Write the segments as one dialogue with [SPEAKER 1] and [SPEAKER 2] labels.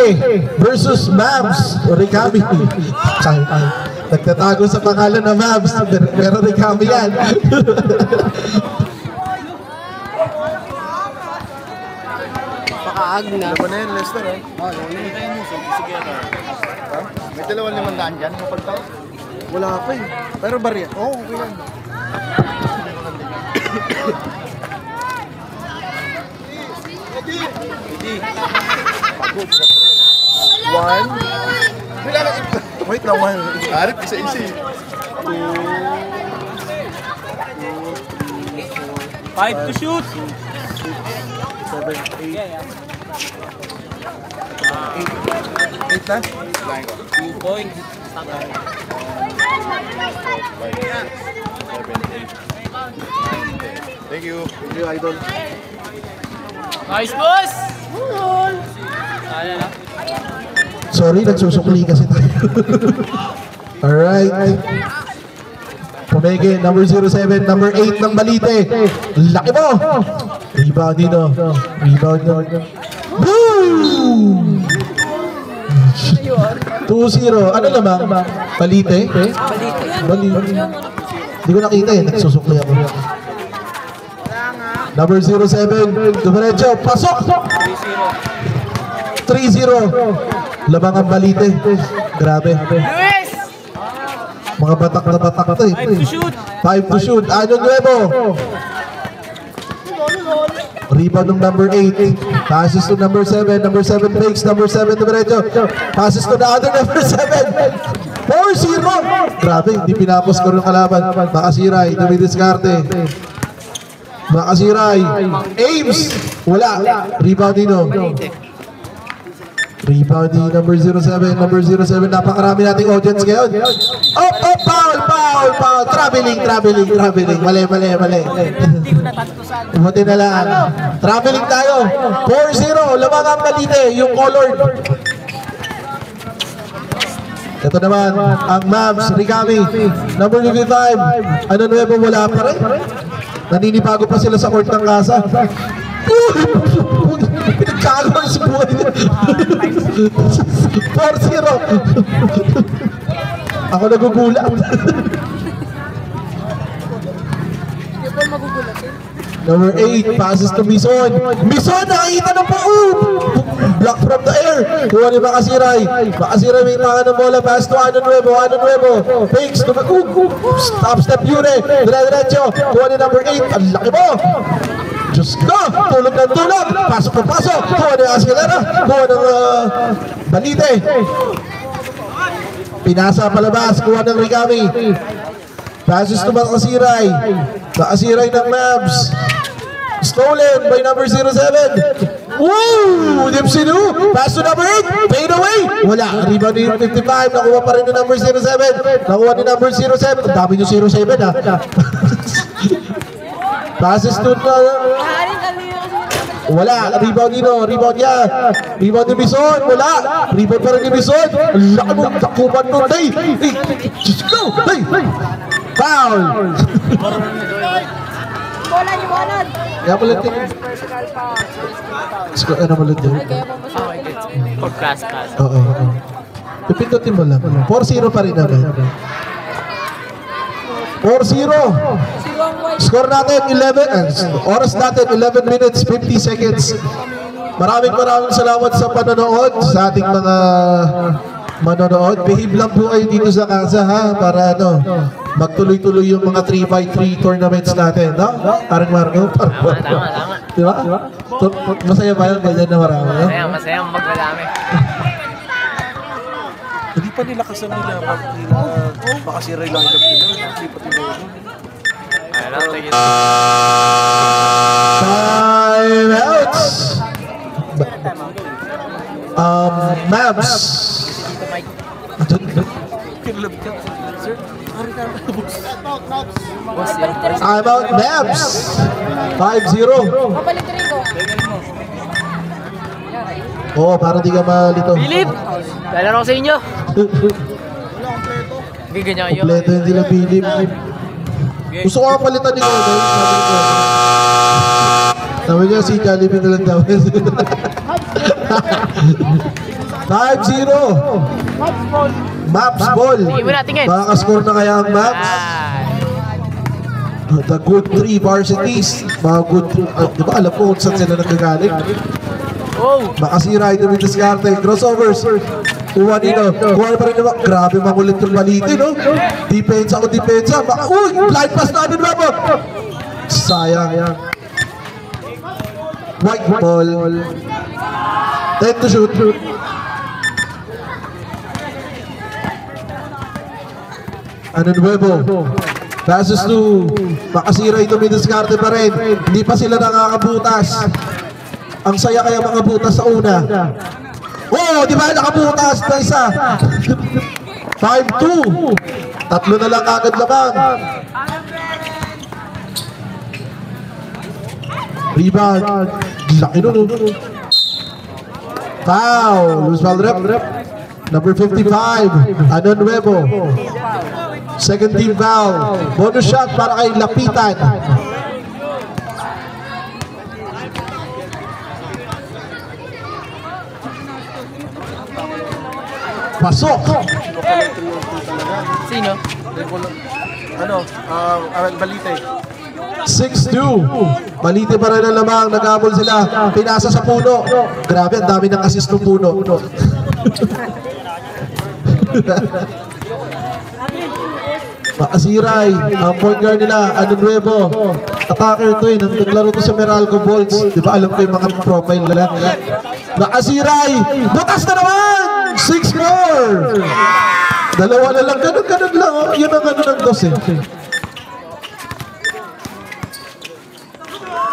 [SPEAKER 1] Balite versus Mavs Ricami. Nagtatago sa pangalan ng Mavs, pero Ricami yan.
[SPEAKER 2] Pakaag na.
[SPEAKER 3] Laban na yan, Lester, eh. May 2,500 dyan, kapagtaw. Wala pa eh. Pero barya. Oo, okay lang. One. Wait lang, one. Arif, isa-isa eh.
[SPEAKER 4] 5 to shoot.
[SPEAKER 3] 7, 8. 8 na?
[SPEAKER 4] 2 points.
[SPEAKER 3] 7, 8. Thank you. Thank you, Idol.
[SPEAKER 4] Nice, boss! Kaya na.
[SPEAKER 1] Sorry, nagsusukli kasi tayo. Alright. Pumege, number 07, number 8 ng Balite. Laki mo! Rebound dito. Rebound dito. Boom! 2-0. Ano naman? Balite? Balite. Hindi ko nakita eh. Nagsusukli ako. Number 07, Dumarecho, pasok! 3-0. Labang ang Balite. Grabe.
[SPEAKER 4] Luis!
[SPEAKER 1] Mga batak na batak to eh.
[SPEAKER 4] 5 to shoot.
[SPEAKER 1] 5 to shoot. Ano nuevo? Rebound ng number 8. Passes to number 7. Number 7 fakes. Number 7 Dumarecho. Passes to the other number 7. 4-0. Grabe, hindi pinapos ko ng kalaban. Makasiray, dumidiskarte. Makasiray. Ames. Wala. Rebound dito. Rebound ni number 07. Number 07. Napakarami nating audience ngayon. Oh, foul. Traveling. Mali. Buti na lang. Traveling tayo. 4-0. Lamang ang Balite. Yung colored. Ito naman, ang Mavs, Ricami. Number 55. Ano nuevo, wala pa rin. Naninibago pa sila sa court ng Kasa. Pinagkagawa sa buhay niya. 4-0. Ako nagugulat. Number 8, passes to Mison. Mison, nakikita ng pao! Block from the air. Kuha ni Makasiray. Makasiray may tangan ng bola. Pass to Ano Nuevo. Fakes to stop step Yure. Diretso. Kuha ni number 8. Ang laki mo! Diyos ko! Tulog. Pasok. Kuha ni Ascalera. Kuha ng Balite. Pinasa palabas. Kuha ng Ricami. Passes to Makasiray. Makasiray ng Mavs. Stolen by number 07. Woo! Dipsinu! Pass to number 8. Fade away! Wala. Rebound ni 55. Nakuha pa rin ni number 07. Nakuha ni number 07. Ang dami nyo 07 ha. Passes to... wala. Rebound dito. Rebound niya. Rebound ni Bison. Wala. Rebound pa rin ni Bison. Laki mo. Takupan nun. Hey! Just go! Hey! Foul!
[SPEAKER 2] Bola ni Bonod.
[SPEAKER 1] Kaya pala din. Ano pala din?
[SPEAKER 4] For class.
[SPEAKER 1] Oo. Pipindutin mo lang. 4-0 pa rin naman. 4-0. Score natin 11. Oras natin 11 minutes 50 seconds. Maraming salamat sa panonood sa ating mga manonood. Behave lang po kayo dito sa Kasa ha, para magtuloy-tuloy yung mga 3x3 tournaments natin, no? Parang Marco,
[SPEAKER 4] Tama.
[SPEAKER 1] Diba? Masaya ba yan? Ganyan na marami, no?
[SPEAKER 4] Masaya magdadami.
[SPEAKER 3] Hindi pa nila kasanay na makasiray lang ito nila. Hindi pa tinuro.
[SPEAKER 1] Time out! Mavs. Time out, Mavs. 5-0. Oo, para di ka malito.
[SPEAKER 4] Philip! Lalaro ko sa inyo. Hindi ganyan kayo.
[SPEAKER 1] Kompleto yung sila Philip. Gusto ko ang palitan ni Kobe. Sabi niya si Jollibee na lang daw. Maps ball.
[SPEAKER 4] Tingin mo na, tingin.
[SPEAKER 1] Makakascore na kaya ang Maps? The good three varsities. Mga good three. Di ba alam ko kung saan sila nagkagaling?
[SPEAKER 4] Oh!
[SPEAKER 1] Makasira ito with diskarte. Crossovers. Kuha nito. Kuha pa rin naman. Grabe makulit yung baliti, no? Depensa o depensa. Uy! Blind pass na ano naman. Sayang. White ball. 10 to shoot. Ano nuevo? Passes to Makasira ito may diskarte pa rin. Hindi pa sila nakakabutas. Ang saya kaya mga butas sa una. Oh, di ba nakabutas na isa? 5-2. Tatlo na lang agad lamang. Rebound. Laki nun. Foul. Loose foul rep. Number 55. Ano nuevo? Second team foul. Bonus shot para kay Lapitan. Pasok.
[SPEAKER 4] Sino?
[SPEAKER 3] Balite.
[SPEAKER 1] 6-2. Balite pa rin ang lamang. Nag-abol sila. Pinasa sa puno. Grabe, ang dami ng assist ng puno. Makasiray. Ang point guard nila. Ano nuevo? Attacker to eh. Naglaro to sa Meralco Bolts. Di ba alam ko yung mga profile nila? Makasiray. Butas na naman! 6-4. Dalawa na lang. Ganun lang. Oh. Yun ang ano ng dos eh.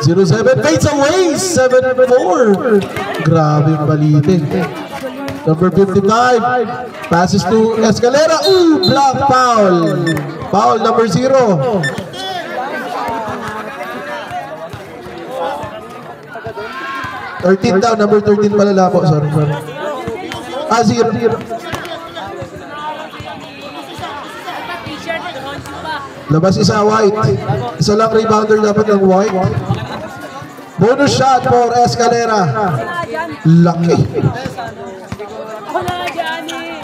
[SPEAKER 1] 0-7 fades away. 7-4. Grabe yung balite. Number 55. Passes to Escalera. Ooh, block foul. Foul number 0. Down, number 13 pala lapo. Sorry. 0. Labas isa white. Isa lang rebounder dapat ng white. Bonus shot for Escalera. Lucky.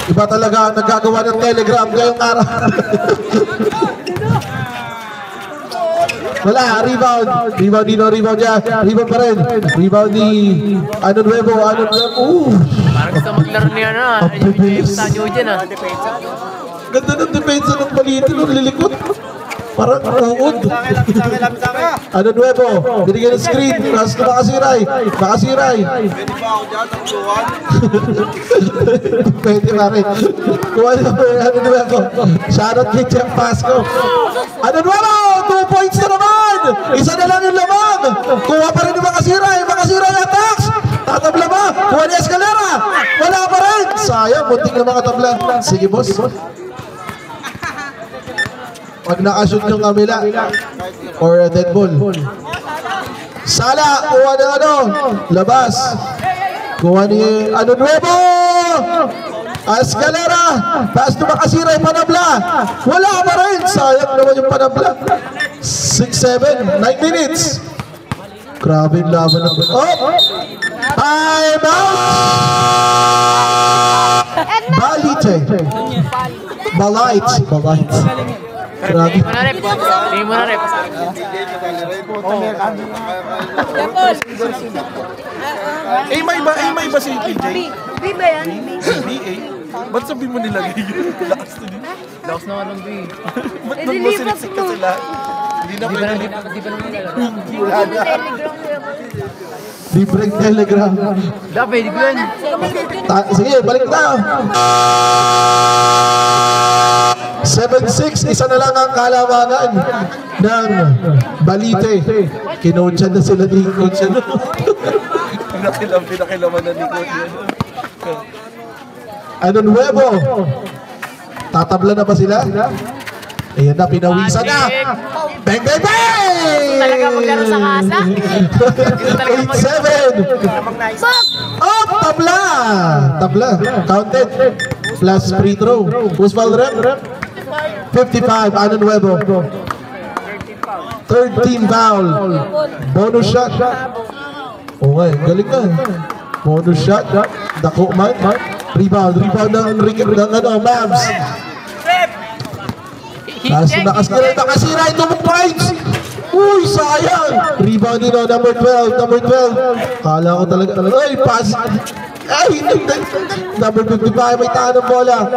[SPEAKER 1] Iba talaga ang naggagawa ng telegram ngayong araw. Wala, rebound. Rebound dito, rebound niya. Rebound pa rin. Rebound ni Ano Nuevo.
[SPEAKER 4] Parang gusto maglaro niya na. Yung Tanyo dyan ah.
[SPEAKER 1] Ganda ng depensa ng balito nung lilikot. Parang uod. Ano Nuevo? Binigyan ng screen. Pass na Makasiray.
[SPEAKER 3] Pwede ba ako dyan? Ang luwan?
[SPEAKER 1] Pwede pa rin. Kuha na po yung Ano Nuevo. Shoutout kay Jeff Pasco. Ano Nuevo? 2 points na naman. Isa na lang yung lamang. Kuha pa rin yung Makasiray. Makasiray attacks. Tatabla ba? Kuha ni Escalera. Wala pa rin. Sayang. Muntik na mga tabla. Sige boss. Pag nakashoot yung kamila or a dead ball. Sala, kuha ng ano, labas. Kuha ni Ano Nuevo. Escalera. Pass to Makasiray, panabla. Wala pa rin. Sayang naman yung panabla. 6-7, 9 minutes. Grabe yung laban ng time out! Balite. Grabe.
[SPEAKER 4] Tingin mo na rep.
[SPEAKER 3] May iba si PJ?
[SPEAKER 2] B ba yan?
[SPEAKER 3] BA? Ba't sabi mo nilagay yun? Lakas to din.
[SPEAKER 4] Lakas naman ng B.
[SPEAKER 3] Ba't magmasiliksik ka sila? Hindi na pwede.
[SPEAKER 4] Di ba naman nila?
[SPEAKER 1] Libreng telegram.
[SPEAKER 4] Dapat, di ko yan.
[SPEAKER 1] Sige, balik tayo. 7-6, isa na lang ang kalamangan ng Balite. Kinotsa na sila ni Coach.
[SPEAKER 3] Pinakilaman na ni Coach.
[SPEAKER 1] Ano Nuevo? Tatabla na ba sila? Ayan na, pinawisan na. Bang, bang, bang!
[SPEAKER 4] Talaga maglaro sa kasa?
[SPEAKER 1] 8-7. Oh, tabla! Tabla. Counted. Plus free throw. Who's foul rep? 55. Ano Nuevo? Third team foul. Bonus shot. Okay, galing ka. Bonus shot. Dako man. Rebound ng Mavs. Nakasira ito mo points. Uy, sayang. Rebound din number 12. Kala ko talaga. Ay, pass. Ay, number 55, may tahan ng bola.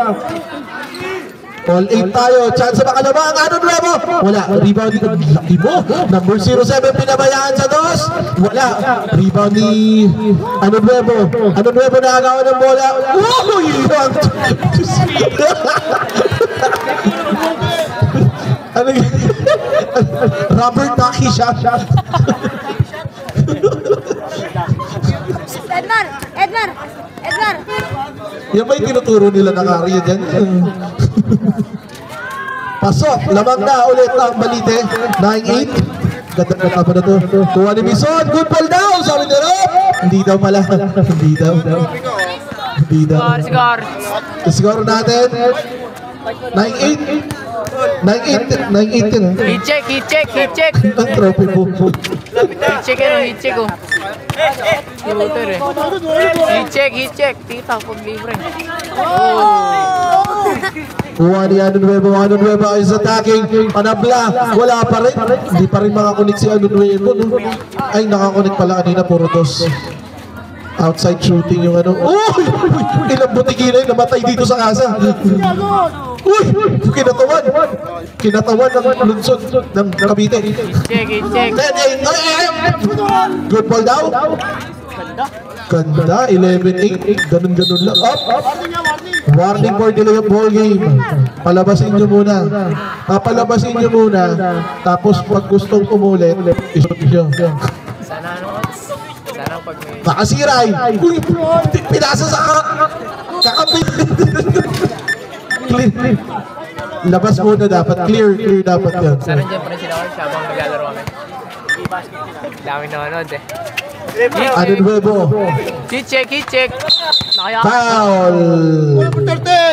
[SPEAKER 1] All 8 tayo. Chance sa makalabang. Ano nuevo? Wala. Rebound dito. Laki mo. Number 07, pinabayaan sa dos. Wala. Rebound ni Ano nuevo nakagawa ng bola. Uy! Ano yun? Rubber ducky siya.
[SPEAKER 2] Edgar!
[SPEAKER 1] Yan ba yung tinuturo nila na karya dyan? Pasok, lamang na ulit ang Balite. 9-8. Ganda pa na to. Kuha ni Mison, good ball daw! Sabi nila, hindi daw pala. Hindi daw. Score natin. 9-8. 9-8 yun.
[SPEAKER 4] Hit-check.
[SPEAKER 1] Ang trophy po.
[SPEAKER 4] Hit-check oh. Shooter eh. Hit-check. Tita, pag libre.
[SPEAKER 1] Kuha ni Ano Nuevo is attacking. Panabla, wala pa rin. Hindi pa rin makakunik si Ano Nuevo. Ay, nakakunik pala kanina, puro dos. Outside shooting yung ano. Uy! Ilang butiki na yun, namatay dito sa kasa. Uy! Kinatawan ng lunsod ng Cavite.
[SPEAKER 4] Hit-check.
[SPEAKER 1] Good ball daw. Ganda, 11-8. Ganun lang. Up. Warning for delay of ball game. Palabasin nyo muna. Papalabasin nyo muna. Tapos pag gustong umulit, isot nyo.
[SPEAKER 4] Sana pag may...
[SPEAKER 1] Makasiray. Uy! Pinasa sa kakapit. Clear. Labas muna dapat. Clear dapat yan.
[SPEAKER 4] Sana dyan pa rin sila Orch habang maglalaro kami. Dami nanonood eh.
[SPEAKER 1] Ano Nuevo?
[SPEAKER 4] Hit-check.
[SPEAKER 1] Foul.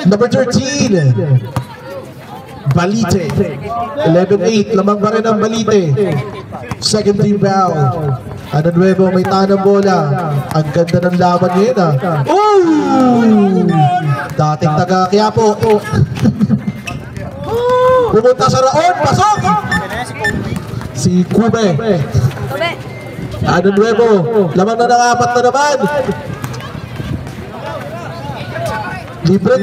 [SPEAKER 1] Number 13. Balite. 11-8. Lamang pa rin ang Balite. Second team foul. Ano Nuevo, may tanang bola. Ang ganda ng laban ngayon ah. Ooh! Dating taga Quiapo. Pumunta sa Raon. Pasok! Si Kube. Ano Nuevo, lamang na ng 4 na naman. Libre!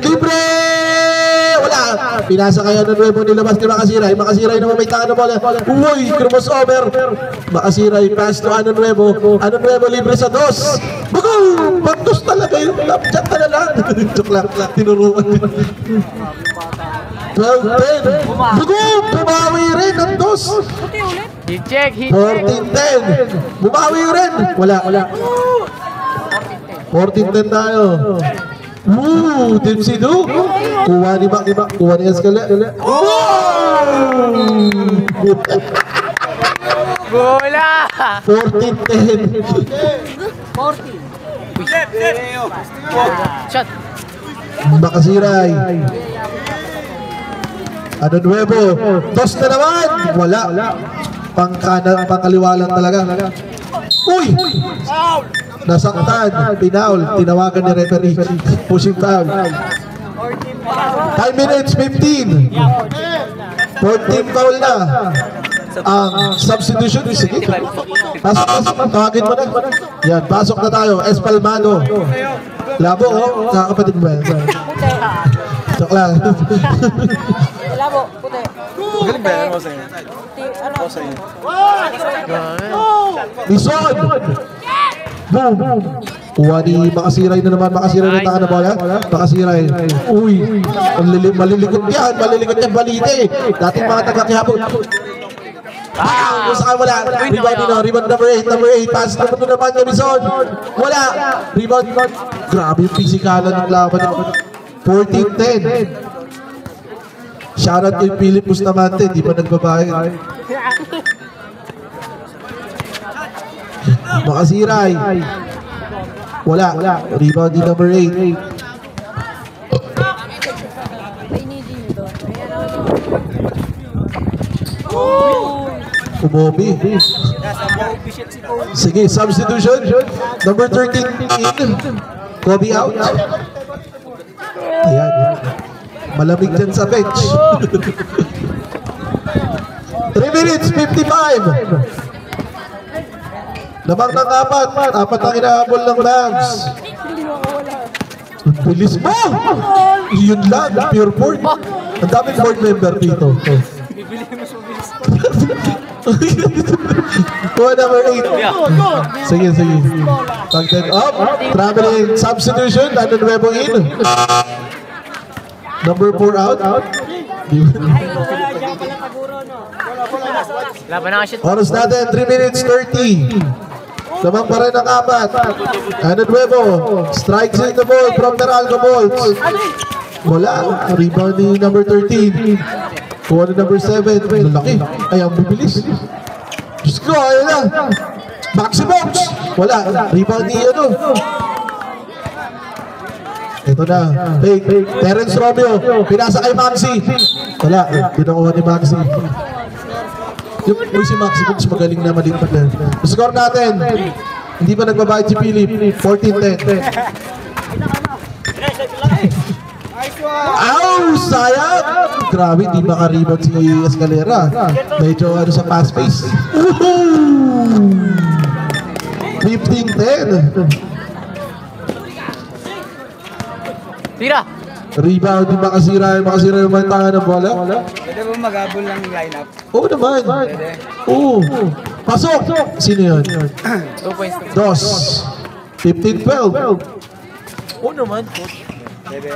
[SPEAKER 1] Wala! Pinasa kaya Ano Nuevo, nilabas ni Makasiray naman may tangan na bola. Uy! Crossover! Makasiray, pass to Ano Nuevo. Ano Nuevo, libre sa dos. Bago! Pagdos talaga yung lapchat na lang. Joke lang, tinuruan. 12-10. Bago! Bumawi rin ang dos.
[SPEAKER 4] Hit-check.
[SPEAKER 1] 14-10. Bumawi rin. Wala. 14-10 tayo. Woo! Team Sidu. Kuha ni Mac. Kuha ni Escala.
[SPEAKER 4] Bola!
[SPEAKER 1] 14-10.
[SPEAKER 4] Shot.
[SPEAKER 1] Makasiray. Ano Nuevo. Toss na naman. Wala. Pangkaliwa lang talaga. Uy! Nasaktan. Pinaul. Tinawagan ni referee. Pushing foul. 5 minutes, 15. 14 foul na. Ang substitution. Sige. Pasok. Tawagin mo na. Yan. Pasok na tayo. Espalmado. Labo, oh. Kakapatid ba yan? Joke lang.
[SPEAKER 2] Labo, puti.
[SPEAKER 3] Magaling ba yan mo sa'yo?
[SPEAKER 2] Ano?
[SPEAKER 1] Mison! Boom! Kuha ni Makasiray na naman. Makasiray na taka na bola. Makasiray. Uy! Malilikot yan. Balite. Dating mga taga-Quiapo. Kung saan wala. Rebound number 8. Pass naman ni Mison. Wala. Rebound. Grabe yung pisikalan ng laban. 14-10. Shoutout kay Philip Bustamante, di pa nagbabayad. Makasiray. Wala. Rebound din number 8. Umobi. Sige, substitution. Number 13 in. Kobe out. Ayan. Malamig dyan sa bench. 3 minutes, 55. Lamang ng apat. Apat ang inahabol ng Mavs. Ang bilis mo! Yun lang, pure board. Ang daming board member dito. Kuha number 8. Sige. Pag-10 up. Traveling substitution. Ano nuevo in? Number 4 out.
[SPEAKER 4] Laban na ka shoot.
[SPEAKER 1] Oras natin, 3 minutes 30. Lamang pa rin ang apat. Ano nuevo? Strikes in the ball from Meralco Bolts. Wala. Rebound ni number 13. Kuha ni number 7. Lalaki. Ay, ang bibilis. Diyos ko, ayun na. Maxi Box. Wala. Rebound ni ano. Ito na. Fake. Terence Romeo. Pinasa kay Maxi. Wala. Pinakuha ni Maxi. Uy, si Maxi Box magaling naman dito. Score natin. Hindi pa nagbabayad si Philip. 14-10. Ow! Sayang! Grabe, di maka-rebound si Escalera. Medyo ano sa fast pace. 15-10.
[SPEAKER 4] Tira!
[SPEAKER 1] Rebound, di makasira yung mantangan ng bola.
[SPEAKER 5] Pwede ba mag-abol ng lineup?
[SPEAKER 1] Oo naman. Oo. Pasok! Sino yun?
[SPEAKER 4] 2 points.
[SPEAKER 1] Dos. 15-12.
[SPEAKER 4] Oo naman.
[SPEAKER 5] Pwede.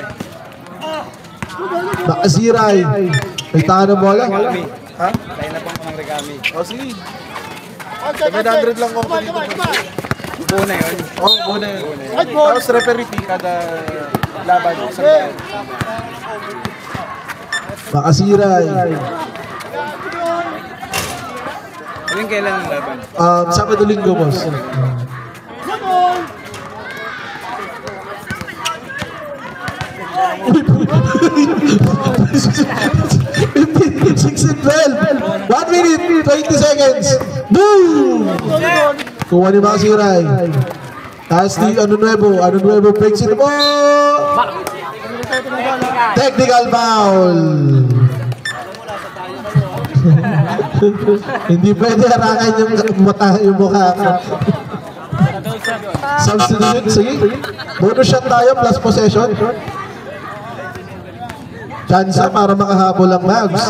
[SPEAKER 1] Nakasiray. May tangan ng bola.
[SPEAKER 5] Regami. Ha? Lineup ang ng Regami.
[SPEAKER 3] O sige. 700 lang ako dito.
[SPEAKER 5] Buo na yun.
[SPEAKER 3] Oo, buo na yun. Tapos referee fee kada laban.
[SPEAKER 1] Nakasiray.
[SPEAKER 5] Aling kailan ang laban?
[SPEAKER 1] Sabado linggo, boss. 6 and 12. 1 minute, 20 seconds. Boom! Kuha ni Masiray. As the ano nuevo breaks it mo. Technical foul. Hindi pwede harangan yung mukha. Substitution, sige. Bonus shot tayo plus possession. Chance para makahabol ang Mavs.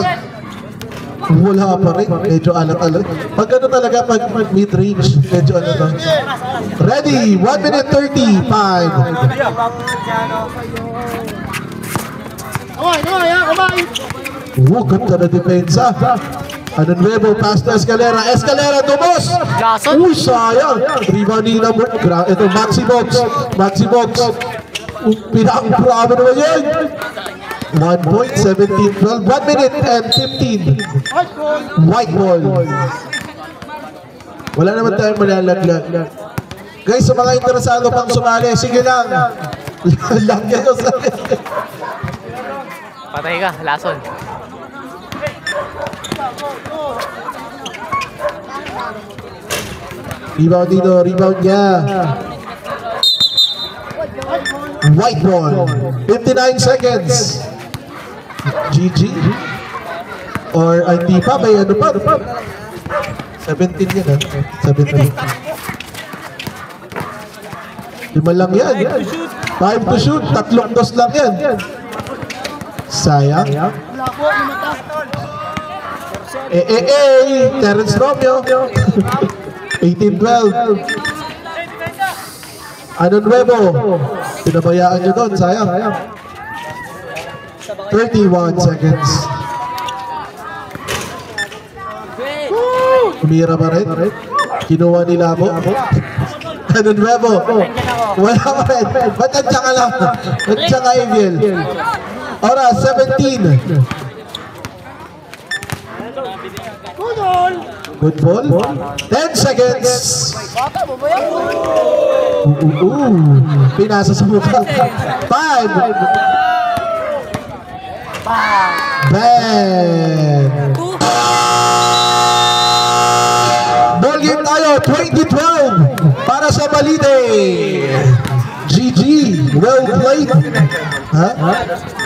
[SPEAKER 1] Wala pa rin. Medyo alat-alat. Pag ano talaga, pag mid-range, medyo ano to. Ready, 1 minute 35. Ganda na depensa. Ano nuevo, pass to Escalera. Escalera, tumos!
[SPEAKER 4] Jason?
[SPEAKER 1] Uy, sayang. Rebound ni number. Ito, Maxi Box. Pinaka-bravo naman yan. 1 point, 17-12. 1 minute and 15. White ball. Wala naman tayong malalaglag. Guys, sa mga interesado pang sumali, sige lang. Lagyan ko sa...
[SPEAKER 4] Patay ka, lason.
[SPEAKER 1] Rebound dito, rebound niya. White ball. 59 seconds. GG. Or hindi pa, may ano pa. 17 yan, 17. 5 lang yan. 5 to shoot. 3 dos lang yan. Sayang. Terence Romeo. 18-12. Ano nuevo? Pinabayaan nyo doon, sayang. 31 seconds. Umira pa rin. Kinuha ni Labo. Ano nuevo? Wala pa rin. Ba't nandiyan ka lang? Nandiyan ka, Aviel. Oras, 17. Good ball. 10 seconds. Pinasa sa mukha. 5. Bang. Ball game 2012 para sa Balite. GG, well played. Ha?